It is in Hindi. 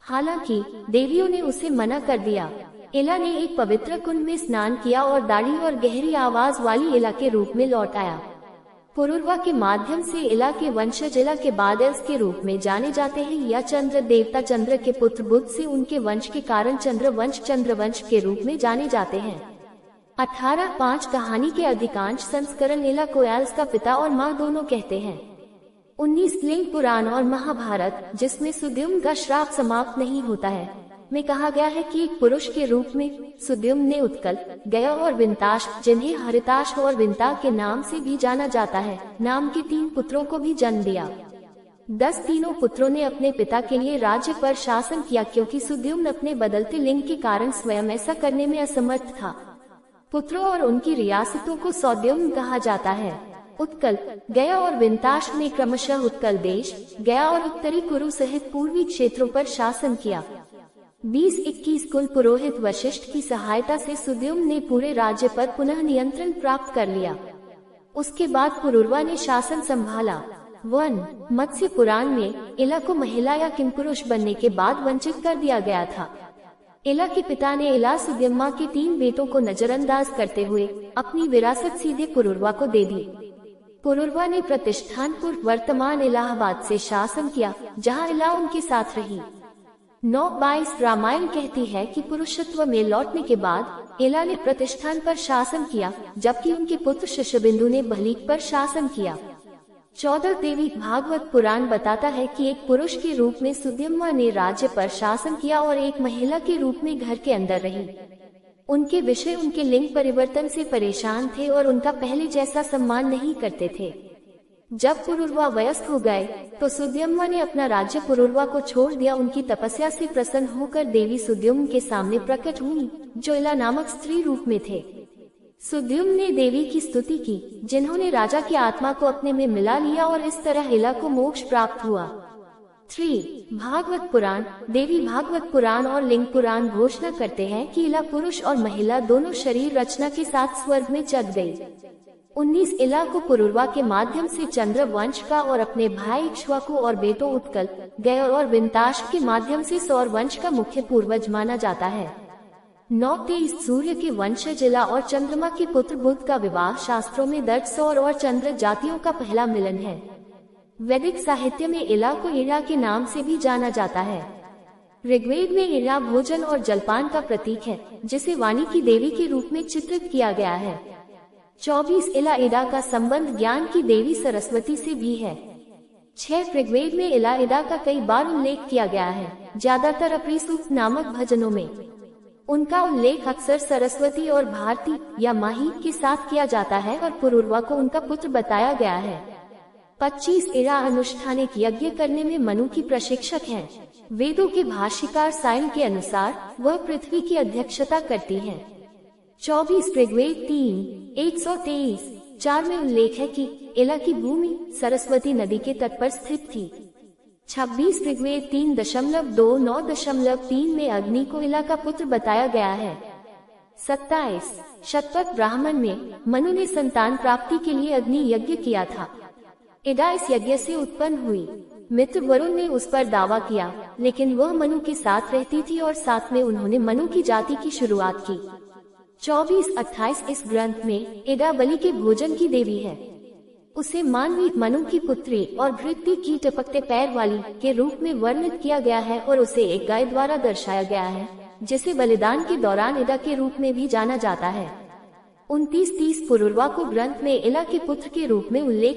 हालांकि देवियों ने उसे मना कर दिया। इला ने एक पवित्र कुंड में स्नान किया और दाढ़ी और गहरी आवाज वाली इला के रूप में लौट आया। पुरुरवा के माध्यम से इला के वंशज इला के बाद एल्स के रूप में जाने जाते हैं या चंद्र देवता चंद्र के पुत्र बुध से उनके वंश के कारण चंद्रवंश के रूप में जाने जाते हैं। 18:5 कहानी के अधिकांश संस्करण इला को एल्स का पिता और माँ दोनों कहते हैं। 19 लिंग पुराण और महाभारत, जिसमें सुद्युम्न का श्राप समाप्त नहीं होता है, में कहा गया है कि एक पुरुष के रूप में सुद्युम्न ने उत्कल, गया और विंताश, जिन्हें हरिताश और विंता के नाम से भी जाना जाता है, नाम के 3 पुत्रों को भी जन्म दिया। 10 तीनों पुत्रों ने अपने पिता के लिए राज्य पर शासन किया, क्योंकि सुद्युम्न अपने बदलते लिंग के कारण स्वयं ऐसा करने में असमर्थ था। पुत्रों और उनकी रियासतों को सौद्युम्न कहा जाता है। उत्कल, गया और विंताश ने क्रमशः उत्कल देश, गया और उत्तरी कुरु सहित पूर्वी क्षेत्रों पर शासन किया। 20-21 कुल पुरोहित वशिष्ठ की सहायता से सुद्युम्न ने पूरे राज्य पर पुनः नियंत्रण प्राप्त कर लिया। उसके बाद पुरुरवा ने शासन संभाला। मत्स्य पुराण में इला को महिला या किंपुरुष बनने के बाद वंचित कर दिया गया था। इला के पिता ने इला सुद्युम्ना के 3 बेटों को नजरअंदाज करते हुए अपनी विरासत सीधे पुरुरवा को दे दी। पुरुरवा ने प्रतिष्ठानपुर, वर्तमान इलाहाबाद से शासन किया, जहां इला उनके साथ रही। 9:22 रामायण कहती है कि पुरुषत्व में लौटने के बाद इला ने प्रतिष्ठान पर शासन किया, जबकि उनके पुत्र शिशुबिंदु ने बहलीक पर शासन किया। 14 देवी भागवत पुराण बताता है कि एक पुरुष के रूप में सुद्युम्ना ने राज्य पर शासन किया और एक महिला के रूप में घर के अंदर रही। उनके विषय उनके लिंग परिवर्तन से परेशान थे और उनका पहले जैसा सम्मान नहीं करते थे। जब पुरुरवा वयस्क हो गए तो सुद्युम्ना ने अपना राज्य पुरुरवा को छोड़ दिया। उनकी तपस्या से प्रसन्न होकर देवी सुद्युम्न के सामने प्रकट हुई, जो इला नामक स्त्री रूप में थे। सुद्युम्न ने देवी की स्तुति की, जिन्होंने राजा की आत्मा को अपने में मिला लिया और इस तरह इला को मोक्ष प्राप्त हुआ। 3 भागवत पुराण, देवी भागवत पुराण और लिंग पुराण घोषणा करते हैं कि इला पुरुष और महिला दोनों शरीर रचना के साथ स्वर्ग में चढ़ गई। 19 इला को पुरुरवा के माध्यम से चंद्रवंश का और अपने भाई इक्ष्वाकु और बेटों उत्कल, गया और विंताश के माध्यम से सौरवंश का मुख्य पूर्वज माना जाता है। 9:23 सूर्य के वंशज इला और चंद्रमा के पुत्र बुध का विवाह शास्त्रों में दर्ज सौर और चंद्र जातियों का पहला मिलन है। वैदिक साहित्य में इला को इड़ा के नाम से भी जाना जाता है। ऋग्वेद में इड़ा भोजन और जलपान का प्रतीक है, जिसे वाणी की देवी के रूप में चित्रित किया गया है। 24 इला इडा का संबंध ज्ञान की देवी सरस्वती से भी है। 6 ऋग्वेद में इला इडा का कई बार उल्लेख किया गया है, ज्यादातर अप्रीसूक्त नामक भजनों में। उनका उल्लेख अक्सर सरस्वती और भारती या माही के साथ किया जाता है और पुरुरवा को उनका पुत्र बताया गया है। 25 इरा अनुष्ठानिक यज्ञ करने में मनु की प्रशिक्षक हैं। वेदों के भाष्यकार साइन के अनुसार वह पृथ्वी की अध्यक्षता करती हैं। 24 ऋग्वेद 3:123-4 में उल्लेख है कि इला की भूमि सरस्वती नदी के तट पर स्थित थी। 26 ऋग्वेद 3.2-9.3 में अग्नि को इला का पुत्र बताया गया है। 27 शतपथ ब्राह्मण में मनु ने संतान प्राप्ति के लिए अग्नि यज्ञ किया था। इडा इस यज्ञ से उत्पन्न हुई। मित्र वरुण ने उस पर दावा किया, लेकिन वह मनु के साथ रहती थी और साथ में उन्होंने मनु की जाति की शुरुआत की। 24-28 इस ग्रंथ में इडा बलि के भोजन की देवी है। उसे मानवी मनु की पुत्री और भृत्य की टपकते पैर वाली के रूप में वर्णित किया गया है और उसे एक गाय द्वारा दर्शाया गया है, जिसे बलिदान के दौरान इडा के रूप में भी जाना जाता है। 29-30 पुरुरवा को ग्रंथ में इला के पुत्र के रूप में उल्लेख